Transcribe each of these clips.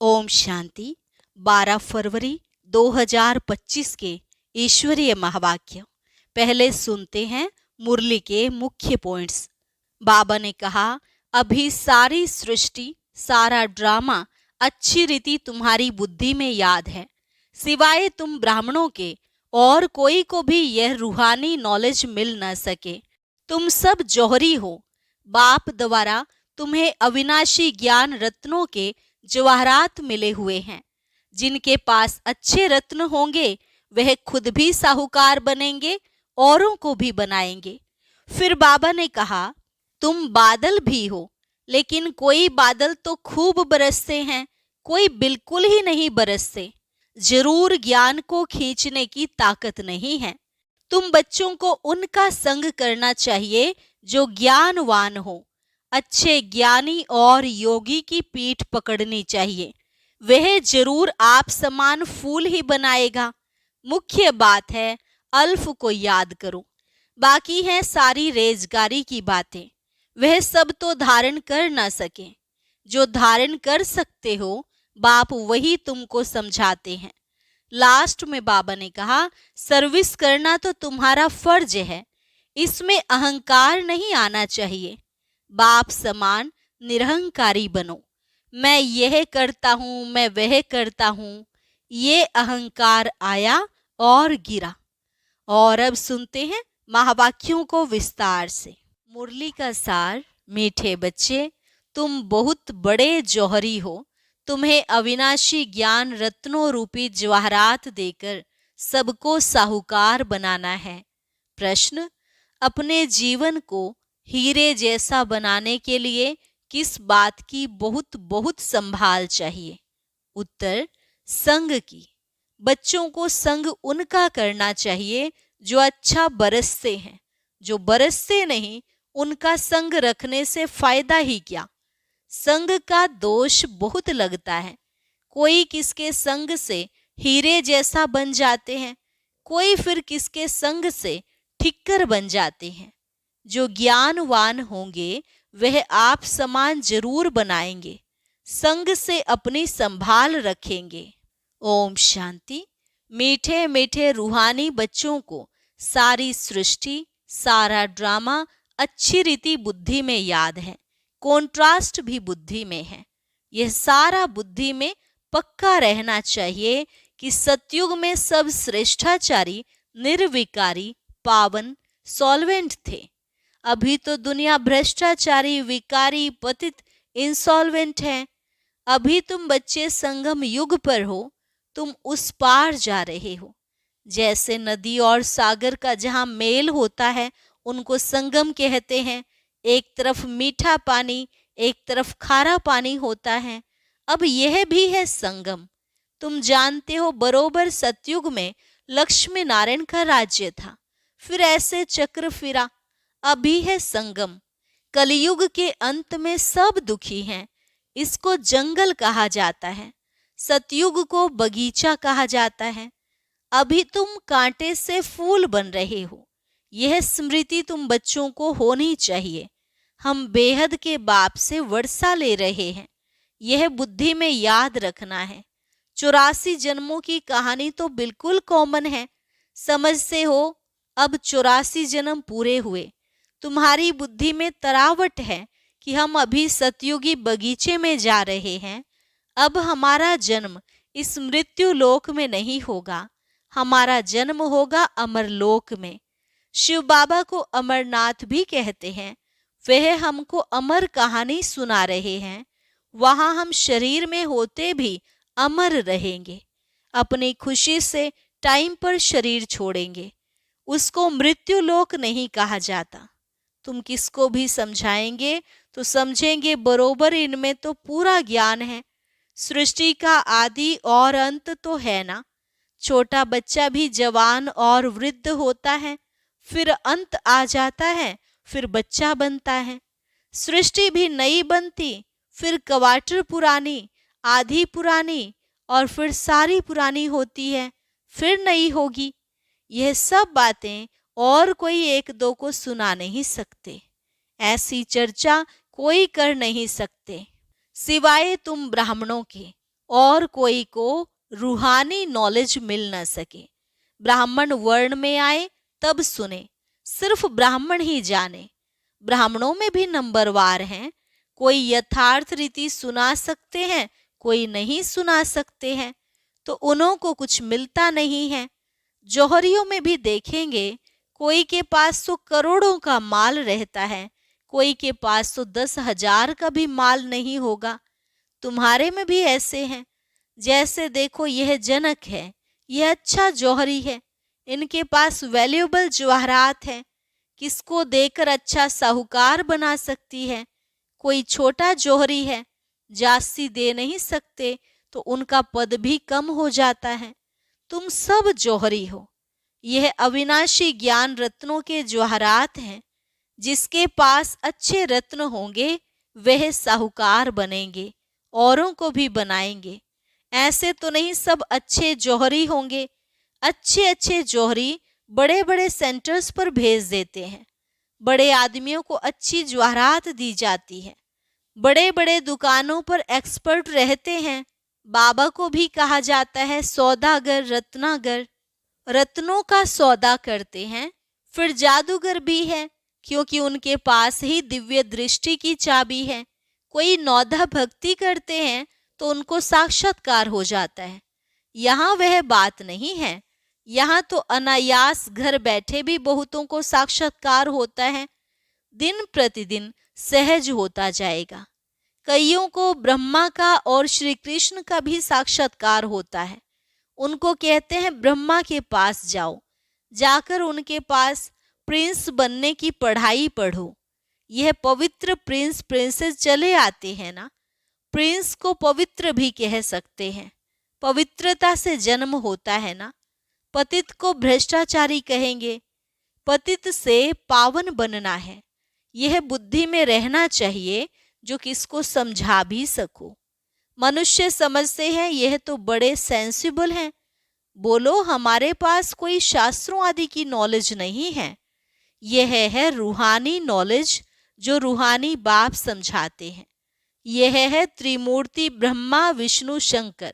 ओम शांति। 12 फरवरी 2025 के ईश्वरीय महावाक्य। पहले सुनते हैं मुरली के मुख्य पॉइंट्स। बाबा ने कहा, अभी सारी सृष्टि, सारा ड्रामा अच्छी रीति तुम्हारी बुद्धि में याद है। सिवाय तुम ब्राह्मणों के और कोई को भी यह रूहानी नॉलेज मिल न सके। तुम सब जौहरी हो। बाप द्वारा तुम्हें अविनाशी ज्ञान रत्नों के जवाहरात मिले हुए हैं। जिनके पास अच्छे रत्न होंगे वह खुद भी साहूकार बनेंगे, औरों को भी बनाएंगे। फिर बाबा ने कहा, तुम बादल भी हो, लेकिन कोई बादल तो खूब बरसते हैं, कोई बिल्कुल ही नहीं बरसते। जरूर ज्ञान को खींचने की ताकत नहीं है। तुम बच्चों को उनका संग करना चाहिए जो ज्ञानवान हो। अच्छे ज्ञानी और योगी की पीठ पकड़नी चाहिए। वह जरूर आप समान फूल ही बनाएगा। मुख्य बात है अल्फ को याद करो। बाकी है सारी रेजगारी की बातें। वह सब तो धारण कर ना सके। जो धारण कर सकते हो बाप वही तुमको समझाते हैं। लास्ट में बाबा ने कहा, सर्विस करना तो तुम्हारा फर्ज है। इसमें अहंकार नहीं आना चाहिए। बाप समान निरहंकारी बनो। मैं यह करता हूं, मैं वह करता हूं, ये अहंकार आया और गिरा। और अब सुनते हैं महावाक्यों को विस्तार से। मुरली का सार। मीठे बच्चे, तुम बहुत बड़े जौहरी हो। तुम्हें अविनाशी ज्ञान रत्नों रूपी जवाहरात देकर सबको साहूकार बनाना है। प्रश्न, अपने जीवन को हीरे जैसा बनाने के लिए किस बात की बहुत बहुत संभाल चाहिए? उत्तर, संग की। बच्चों को संग उनका करना चाहिए जो अच्छा बरसते हैं। जो बरसते नहीं उनका संग रखने से फायदा ही क्या। संग का दोष बहुत लगता है। कोई किसके संग से हीरे जैसा बन जाते हैं, कोई फिर किसके संग से ठिक्कर बन जाते हैं। जो ज्ञानवान होंगे वह आप समान जरूर बनाएंगे, संग से अपनी संभाल रखेंगे। ओम शांति। मीठे मीठे रूहानी बच्चों को सारी सृष्टि, सारा ड्रामा अच्छी रीति बुद्धि में याद है। कॉन्ट्रास्ट भी बुद्धि में है। यह सारा बुद्धि में पक्का रहना चाहिए कि सतयुग में सब श्रेष्ठाचारी, निर्विकारी, पावन, सॉल्वेंट थे। अभी तो दुनिया भ्रष्टाचारी, विकारी, पतित, इंसॉल्वेंट है। अभी तुम बच्चे संगम युग पर हो। तुम उस पार जा रहे हो। जैसे नदी और सागर का जहां मेल होता है उनको संगम कहते हैं। एक तरफ मीठा पानी, एक तरफ खारा पानी होता है। अब यह भी है संगम। तुम जानते हो बरोबर सतयुग में लक्ष्मी नारायण का राज्य था, फिर ऐसे चक्र फिरा। अभी है संगम। कलयुग के अंत में सब दुखी हैं। इसको जंगल कहा जाता है। सतयुग को बगीचा कहा जाता है। अभी तुम कांटे से फूल बन रहे हो। यह स्मृति तुम बच्चों को होनी चाहिए। हम बेहद के बाप से वर्षा ले रहे हैं। यह बुद्धि में याद रखना है। 84 जन्मों की कहानी तो बिल्कुल कॉमन है। समझते हो, अब 84 जन्म पूरे हुए। तुम्हारी बुद्धि में तरावट है कि हम अभी सतयुगी बगीचे में जा रहे हैं। अब हमारा जन्म इस मृत्यु लोक में नहीं होगा। हमारा जन्म होगा अमरलोक में। शिव बाबा को अमरनाथ भी कहते हैं। वह हमको अमर कहानी सुना रहे हैं। वहां हम शरीर में होते भी अमर रहेंगे। अपनी खुशी से टाइम पर शरीर छोड़ेंगे। उसको मृत्यु लोक नहीं कहा जाता। तुम किसको भी समझाएंगे तो समझेंगे बरोबर इनमें तो पूरा ज्ञान है। सृष्टि का आदि और अंत तो है ना। छोटा बच्चा भी जवान और वृद्ध होता है, फिर अंत आ जाता है, फिर बच्चा बनता है। सृष्टि भी नई बनती, फिर क्वार्टर पुरानी, आधी पुरानी और फिर सारी पुरानी होती है, फिर नई होगी। यह सब बातें और कोई एक दो को सुना नहीं सकते। ऐसी चर्चा कोई कर नहीं सकते सिवाय तुम ब्राह्मणों के। और कोई को रूहानी नॉलेज मिल न सके। ब्राह्मण वर्ण में आए तब सुने, सिर्फ ब्राह्मण ही जाने। ब्राह्मणों में भी नंबरवार हैं, कोई यथार्थ रीति सुना सकते हैं, कोई नहीं सुना सकते हैं, तो उन्हों को कुछ मिलता नहीं है। जौहरियों में भी देखेंगे, कोई के पास तो करोड़ों का माल रहता है, कोई के पास तो 10,000 का भी माल नहीं होगा। तुम्हारे में भी ऐसे हैं। जैसे देखो, यह जनक है, यह अच्छा जौहरी है, इनके पास वैल्यूएबल जवाहरात हैं, किसको देकर अच्छा साहूकार बना सकती है। कोई छोटा जौहरी है, जास्ती दे नहीं सकते तो उनका पद भी कम हो जाता है। तुम सब जौहरी हो। यह अविनाशी ज्ञान रत्नों के जवाहरात हैं। जिसके पास अच्छे रत्न होंगे वह साहूकार बनेंगे, औरों को भी बनाएंगे। ऐसे तो नहीं सब अच्छे जौहरी होंगे। अच्छे अच्छे जौहरी बड़े बड़े सेंटर्स पर भेज देते हैं, बड़े आदमियों को अच्छी जवाहरात दी जाती है, बड़े बड़े दुकानों पर एक्सपर्ट रहते हैं। बाबा को भी कहा जाता है सौदागर, रत्नागर। रत्नों का सौदा करते हैं। फिर जादूगर भी है, क्योंकि उनके पास ही दिव्य दृष्टि की चाबी है। कोई नौधा भक्ति करते हैं तो उनको साक्षात्कार हो जाता है। यहाँ वह बात नहीं है। यहाँ तो अनायास घर बैठे भी बहुतों को साक्षात्कार होता है। दिन प्रतिदिन सहज होता जाएगा। कईयों को ब्रह्मा का और श्री कृष्ण का भी साक्षात्कार होता है। उनको कहते हैं ब्रह्मा के पास जाओ, जाकर उनके पास प्रिंस बनने की पढ़ाई पढ़ो। यह पवित्र प्रिंस प्रिंसेस चले आते हैं ना। प्रिंस को पवित्र भी कह सकते हैं, पवित्रता से जन्म होता है ना। पतित को भ्रष्टाचारी कहेंगे। पतित से पावन बनना है, यह बुद्धि में रहना चाहिए, जो किसको समझा भी सको। मनुष्य समझते हैं यह तो बड़े सेंसिबल हैं। बोलो, हमारे पास कोई शास्त्रों आदि की नॉलेज नहीं है। यह है रूहानी नॉलेज, जो रूहानी बाप समझाते हैं। यह है त्रिमूर्ति ब्रह्मा विष्णु शंकर।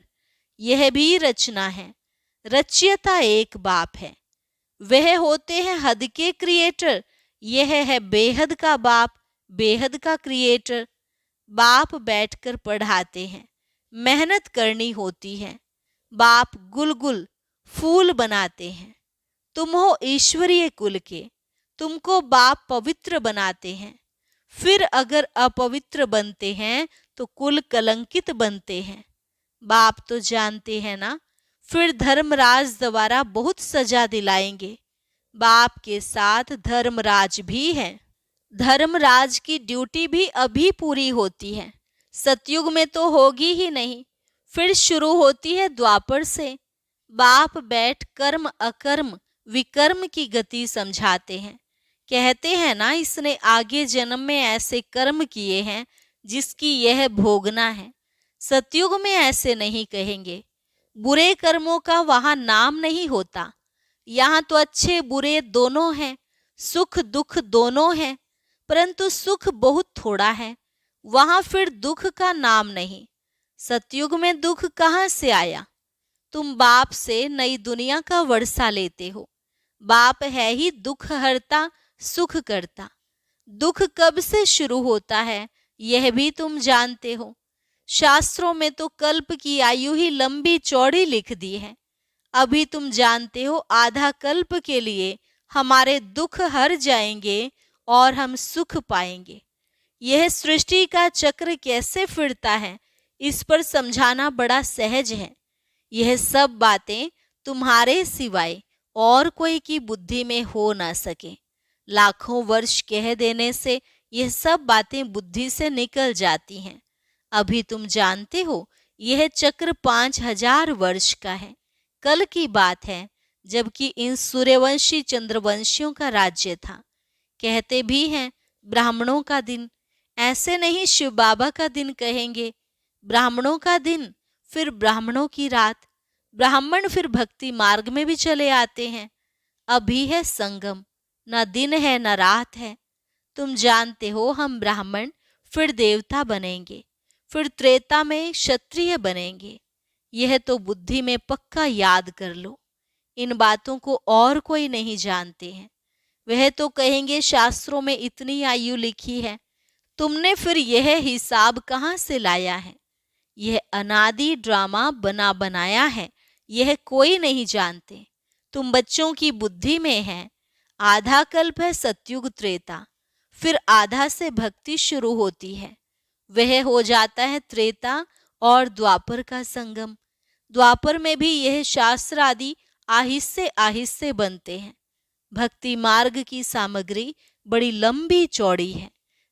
यह भी रचना है। रचयिता एक बाप है। वह होते हैं हद के क्रिएटर। यह है बेहद का बाप, बेहद का क्रिएटर। बाप बैठकर पढ़ाते हैं, मेहनत करनी होती है। बाप गुलगुल फूल बनाते हैं। तुम हो ईश्वरीय कुल के, तुमको बाप पवित्र बनाते हैं। फिर अगर अपवित्र बनते हैं तो कुल कलंकित बनते हैं। बाप तो जानते हैं ना। फिर धर्मराज द्वारा बहुत सजा दिलाएंगे। बाप के साथ धर्मराज भी है। धर्मराज की ड्यूटी भी अभी पूरी होती है, सतयुग में तो होगी ही नहीं। फिर शुरू होती है द्वापर से। बाप बैठ कर्म अकर्म विकर्म की गति समझाते हैं। कहते हैं ना, इसने आगे जन्म में ऐसे कर्म किए हैं जिसकी यह भोगना है। सतयुग में ऐसे नहीं कहेंगे। बुरे कर्मों का वहां नाम नहीं होता। यहाँ तो अच्छे बुरे दोनों हैं, सुख दुख दोनों हैं, परंतु सुख बहुत थोड़ा है। वहां फिर दुख का नाम नहीं। सतयुग में दुख कहाँ से आया? तुम बाप से नई दुनिया का वर्षा लेते हो। बाप है ही दुख हरता सुख करता। दुख कब से शुरू होता है यह भी तुम जानते हो। शास्त्रों में तो कल्प की आयु ही लंबी चौड़ी लिख दी है। अभी तुम जानते हो आधा कल्प के लिए हमारे दुख हर जाएंगे और हम सुख पाएंगे। यह सृष्टि का चक्र कैसे फिरता है, इस पर समझाना बड़ा सहज है। यह सब बातें तुम्हारे सिवाय और कोई की बुद्धि में हो ना सके। लाखों वर्ष कह देने से यह सब बातें बुद्धि से निकल जाती हैं। अभी तुम जानते हो यह चक्र 5000 वर्ष का है। कल की बात है, जबकि इन सूर्यवंशी चंद्रवंशियों का राज्य था। कहते भी हैं ब्राह्मणों का दिन। ऐसे नहीं शिव बाबा का दिन कहेंगे। ब्राह्मणों का दिन, फिर ब्राह्मणों की रात। ब्राह्मण फिर भक्ति मार्ग में भी चले आते हैं। अभी है संगम, न दिन है न रात है। तुम जानते हो हम ब्राह्मण फिर देवता बनेंगे, फिर त्रेता में क्षत्रिय बनेंगे। यह तो बुद्धि में पक्का याद कर लो। इन बातों को और कोई नहीं जानते हैं। वह तो कहेंगे शास्त्रों में इतनी आयु लिखी है, तुमने फिर यह हिसाब कहाँ से लाया है? यह अनादि ड्रामा बना बनाया है, यह कोई नहीं जानते। तुम बच्चों की बुद्धि में है। आधा कल्प है सतयुग त्रेता, फिर आधा से भक्ति शुरू होती है। वह हो जाता है त्रेता और द्वापर का संगम। द्वापर में भी यह शास्त्र आदि आहिस्ते आहिस्ते बनते हैं। भक्ति मार्ग की सामग्री बड़ी लंबी चौड़ी है।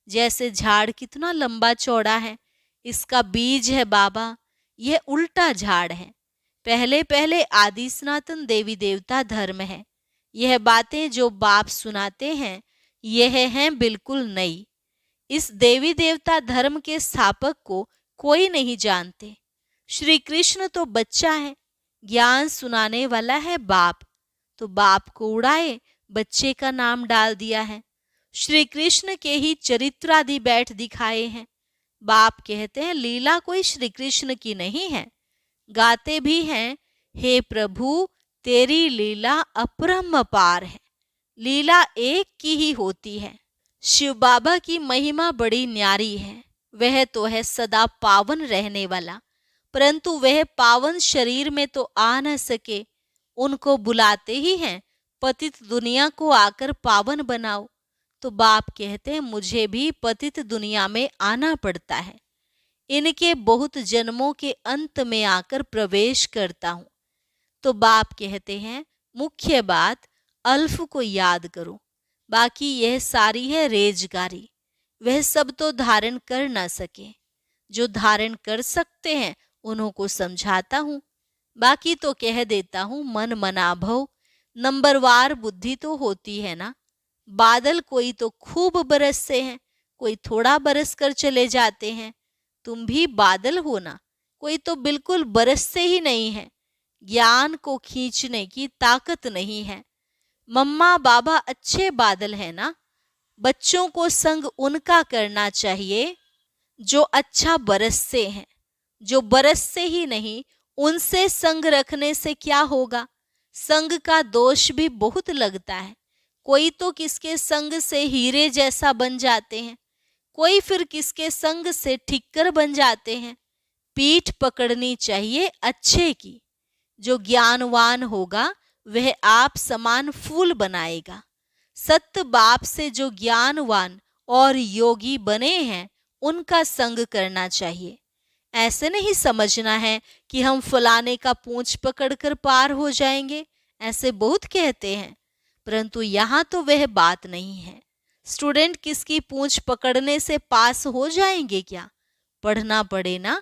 जैसे झाड़ कितना लंबा चौड़ा है, इसका बीज है बाबा, यह उल्टा झाड़ है। पहले पहले आदि सनातन देवी देवता धर्म है। यह बातें जो बाप सुनाते हैं, यह हैं बिल्कुल नई। इस देवी देवता धर्म के स्थापक को कोई नहीं जानते। श्री कृष्ण तो बच्चा है, ज्ञान सुनाने वाला है बाप, तो बाप को उड़ाए बच्चे का नाम डाल दिया है। श्री कृष्ण के ही चरित्र आदि बैठ दिखाए हैं। बाप कहते हैं लीला कोई श्री कृष्ण की नहीं है। गाते भी हैं, हे प्रभु तेरी लीला अपरंपार है। लीला एक की ही होती है। शिव बाबा की महिमा बड़ी न्यारी है। वह तो है सदा पावन रहने वाला, परंतु वह पावन शरीर में तो आ न सके। उनको बुलाते ही हैं, पतित दुनिया को आकर पावन बनाओ। तो बाप कहते हैं मुझे भी पतित दुनिया में आना पड़ता है। इनके बहुत जन्मों के अंत में आकर प्रवेश करता हूँ। तो बाप कहते हैं मुख्य बात अल्फ को याद करो, बाकी यह सारी है रेजगारी। वह सब तो धारण कर ना सके। जो धारण कर सकते हैं उन्हों को समझाता हूँ, बाकी तो कह देता हूँ मन मना भव। नंबरवार बुद्धि तो होती है ना। बादल कोई तो खूब बरसते हैं, कोई थोड़ा बरस कर चले जाते हैं। तुम भी बादल हो ना, कोई तो बिल्कुल बरसते ही नहीं है। ज्ञान को खींचने की ताकत नहीं है। मम्मा बाबा अच्छे बादल है ना। बच्चों को संग उनका करना चाहिए जो अच्छा बरसते हैं। जो बरसते ही नहीं, उनसे संग रखने से क्या होगा? संग का दोष भी बहुत लगता है। कोई तो किसके संग से हीरे जैसा बन जाते हैं, कोई फिर किसके संग से ठिक्कर बन जाते हैं। पीठ पकड़नी चाहिए अच्छे की। जो ज्ञानवान होगा वह आप समान फूल बनाएगा। सत्य बाप से जो ज्ञानवान और योगी बने हैं, उनका संग करना चाहिए। ऐसे नहीं समझना है कि हम फलाने का पूंछ पकड़कर पार हो जाएंगे। ऐसे बहुत कहते हैं, परंतु यहाँ तो वह बात नहीं है। स्टूडेंट किसकी पूंछ पकड़ने से पास हो जाएंगे क्या? पढ़ना पड़े ना।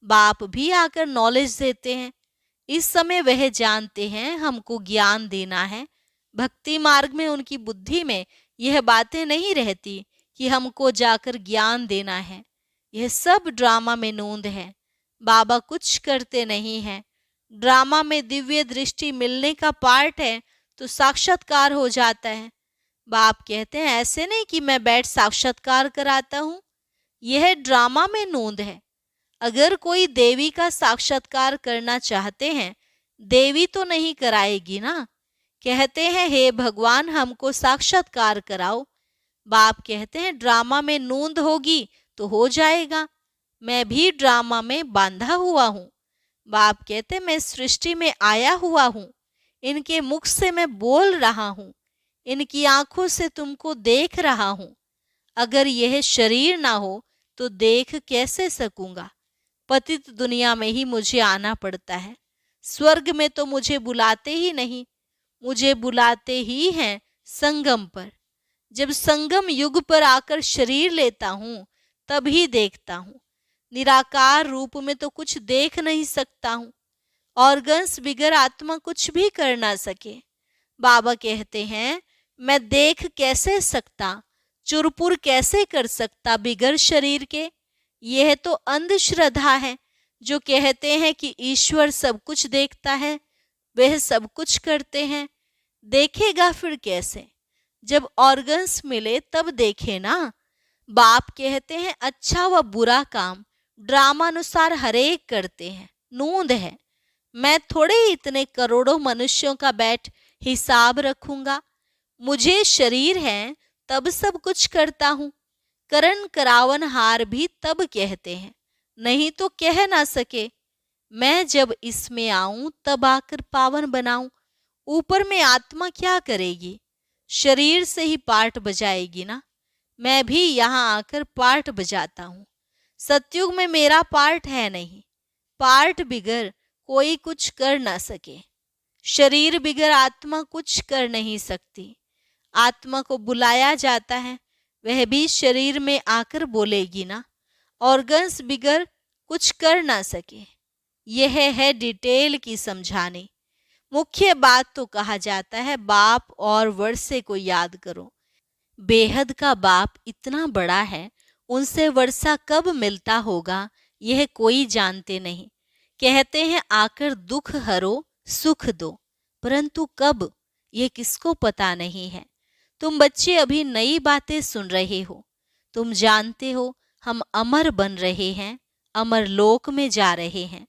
बाप भी आकर नॉलेज देते हैं। इस समय वह जानते हैं हमको ज्ञान देना है। भक्ति मार्ग में उनकी बुद्धि में यह बातें नहीं रहती कि हमको जाकर ज्ञान देना है। यह सब ड्रामा में नोंद है। बाबा कुछ करते नहीं हैं। ड्रामा में दिव्य दृष्टि मिलने का पार्ट है तो साक्षात्कार हो जाता है। बाप कहते हैं ऐसे नहीं कि मैं बैठ साक्षात्कार कराता हूँ, यह ड्रामा में नोंद है। अगर कोई देवी का साक्षात्कार करना चाहते हैं, देवी तो नहीं कराएगी ना। कहते हैं हे भगवान हमको साक्षात्कार कराओ। बाप कहते हैं ड्रामा में नोंद होगी तो हो जाएगा। मैं भी ड्रामा में बांधा हुआ हूँ। बाप कहते मैं सृष्टि में आया हुआ हूँ। इनके मुख से मैं बोल रहा हूँ, इनकी आंखों से तुमको देख रहा हूँ। अगर यह शरीर ना हो तो देख कैसे सकूंगा? पतित दुनिया में ही मुझे आना पड़ता है। स्वर्ग में तो मुझे बुलाते ही नहीं, मुझे बुलाते ही हैं संगम पर। जब संगम युग पर आकर शरीर लेता हूँ तभी देखता हूँ। निराकार रूप में तो कुछ देख नहीं सकता हूँ। ऑर्गन्स बिगर आत्मा कुछ भी कर ना सके। बाबा कहते हैं मैं देख कैसे सकता, चुरपुर कैसे कर सकता बिगर शरीर के? यह तो अंधश्रद्धा है जो कहते हैं कि ईश्वर सब कुछ देखता है, वह सब कुछ करते हैं। देखेगा फिर कैसे? जब ऑर्गन्स मिले तब देखे ना। बाप कहते हैं अच्छा व बुरा काम ड्रामानुसार हरेक करते हैं, नूंद है। मैं थोड़े ही इतने करोड़ों मनुष्यों का बैठ हिसाब रखूंगा। मुझे शरीर है तब सब कुछ करता हूं। करण करावन हार भी तब कहते हैं, नहीं तो कह ना सके। मैं जब इसमें आऊं तब आकर पावन बनाऊं। ऊपर में आत्मा क्या करेगी? शरीर से ही पार्ट बजाएगी ना। मैं भी यहाँ आकर पार्ट बजाता हूँ। सतयुग में मेरा पार्ट है नहीं। पार्ट बिगर कोई कुछ कर ना सके। शरीर बिगर आत्मा कुछ कर नहीं सकती। आत्मा को बुलाया जाता है, वह भी शरीर में आकर बोलेगी ना। ऑर्गन्स बिगर कुछ कर ना सके। यह है डिटेल की समझानी। मुख्य बात तो कहा जाता है बाप और वर्षे को याद करो। बेहद का बाप इतना बड़ा है, उनसे वर्षा कब मिलता होगा यह कोई जानते नहीं। कहते हैं आकर दुख हरो सुख दो, परंतु कब ये किसको पता नहीं है। तुम बच्चे अभी नई बातें सुन रहे हो। तुम जानते हो हम अमर बन रहे हैं, अमर लोक में जा रहे हैं।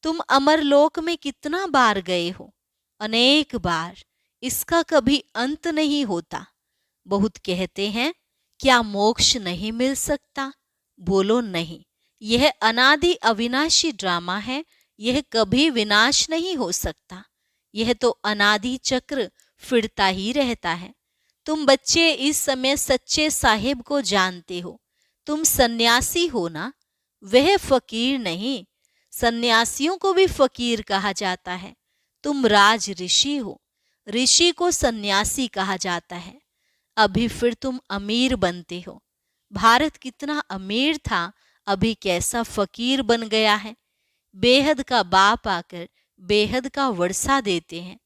तुम अमर लोक में कितना बार गए हो? अनेक बार। इसका कभी अंत नहीं होता। बहुत कहते हैं क्या मोक्ष नहीं मिल सकता? बोलो नहीं। यह अनादि अविनाशी ड्रामा है। यह कभी विनाश नहीं हो सकता। यह तो अनादि चक्र फिरता ही रहता है। तुम बच्चे इस समय सच्चे साहिब को जानते हो। तुम सन्यासी हो ना? वह फकीर नहीं। सन्यासियों को भी फकीर कहा जाता है। तुम राज ऋषि हो। ऋषि को सन्यासी कहा जाता है। अभी फिर तुम अमीर बनते हो। भारत कितना अमीर था, अभी कैसा फकीर बन गया है। बेहद का बाप आकर बेहद का वर्षा देते हैं।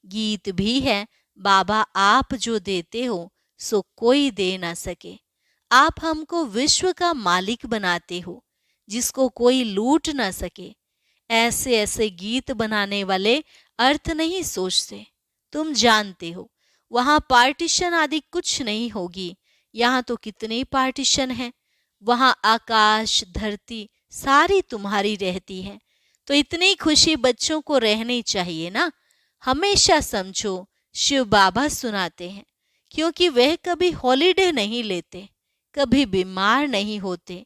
गीत भी है, बाबा आप जो देते हो सो कोई दे ना सके। आप हमको विश्व का मालिक बनाते हो, जिसको कोई लूट ना सके। ऐसे ऐसे गीत बनाने वाले अर्थ नहीं सोचते। तुम जानते हो वहां पार्टीशन आदि कुछ नहीं होगी। यहाँ तो कितने पार्टीशन हैं। वहां आकाश धरती सारी तुम्हारी रहती है। तो इतनी खुशी बच्चों को रहनी चाहिए ना। हमेशा समझो शिव बाबा सुनाते हैं, क्योंकि वह कभी हॉलीडे नहीं लेते, कभी बीमार नहीं होते।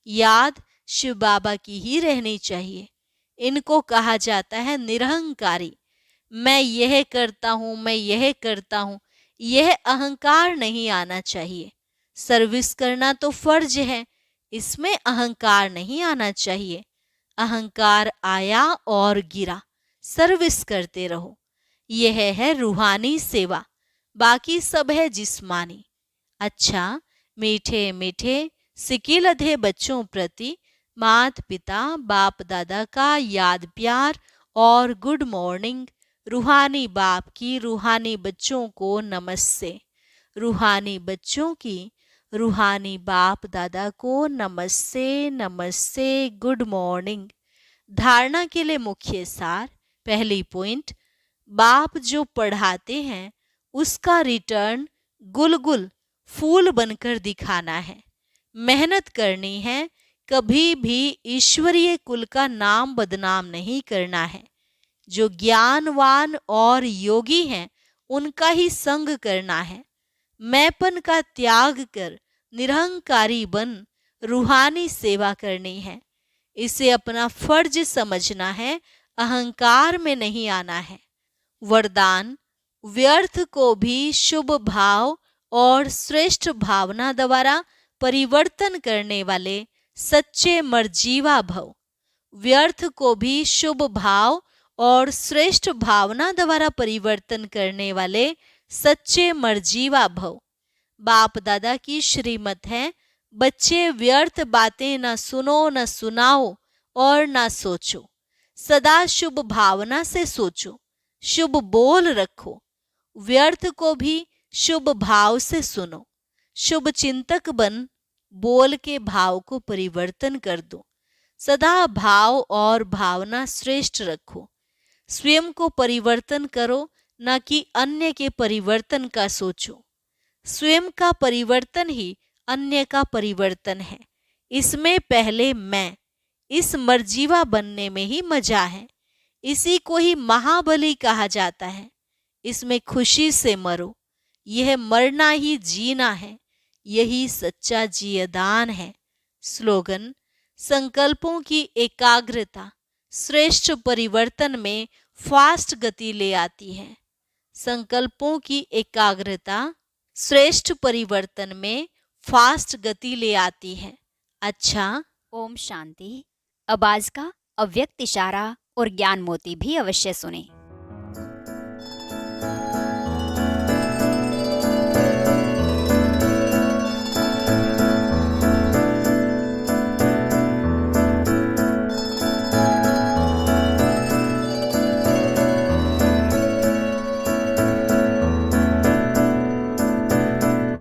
याद शिव बाबा की ही रहनी चाहिए। इनको कहा जाता है निरहंकारी। मैं यह करता हूं, मैं यह करता हूं, यह अहंकार नहीं आना चाहिए। सर्विस करना तो फर्ज है, इसमें अहंकार नहीं आना चाहिए। अहंकार आया और गिरा, सर्विस करते रहो। यह है रूहानी सेवा, बाकी सब है जिस्मानी। अच्छा, मीठे मीठे सिकिलधे बच्चों प्रति माता पिता बाप दादा का याद प्यार और गुड मॉर्निंग। रूहानी बाप की रूहानी बच्चों को नमस्ते। रूहानी बच्चों की रूहानी बाप दादा को नमस्ते नमस्ते, गुड मॉर्निंग। धारणा के लिए मुख्य सार। पहली पॉइंट, बाप जो पढ़ाते हैं उसका रिटर्न गुलगुल फूल बनकर दिखाना है। मेहनत करनी है, कभी भी ईश्वरीय कुल का नाम बदनाम नहीं करना है। जो ज्ञानवान और योगी हैं उनका ही संग करना है। मैंपन का त्याग कर निरहंकारी बन रूहानी सेवा करनी है। इसे अपना फर्ज समझना है, अहंकार में नहीं आना है। वरदान, व्यर्थ को भी शुभ भाव और श्रेष्ठ भावना द्वारा परिवर्तन करने वाले सच्चे मर्जीवा भव। व्यर्थ को भी शुभ भाव और श्रेष्ठ भावना द्वारा परिवर्तन करने वाले सच्चे मर्जीवा भव। बाप दादा की श्रीमत है, बच्चे व्यर्थ बातें न सुनो, न सुनाओ और न सोचो। सदा शुभ भावना से सोचो, शुभ बोल रखो। व्यर्थ को भी शुभ भाव से सुनो। शुभ चिंतक बन बोल के भाव को परिवर्तन कर दो। सदा भाव और भावना श्रेष्ठ रखो। स्वयं को परिवर्तन करो, न कि अन्य के परिवर्तन का सोचो। स्वयं का परिवर्तन ही अन्य का परिवर्तन है। इसमें पहले मैं, इस मर्जीवा बनने में ही मजा है। इसी को ही महाबली कहा जाता है। इसमें खुशी से मरो। यह मरना ही जीना है। यही सच्चा जीवदान है। स्लोगन: संकल्पों की एकाग्रता श्रेष्ठ परिवर्तन में फास्ट गति ले आती है। संकल्पों की एकाग्रता श्रेष्ठ परिवर्तन में फास्ट गति ले आती है। अच्छा, ओम शांति। अब आज का अव्यक्त इशारा और ज्ञान मोती भी अवश्य सुने।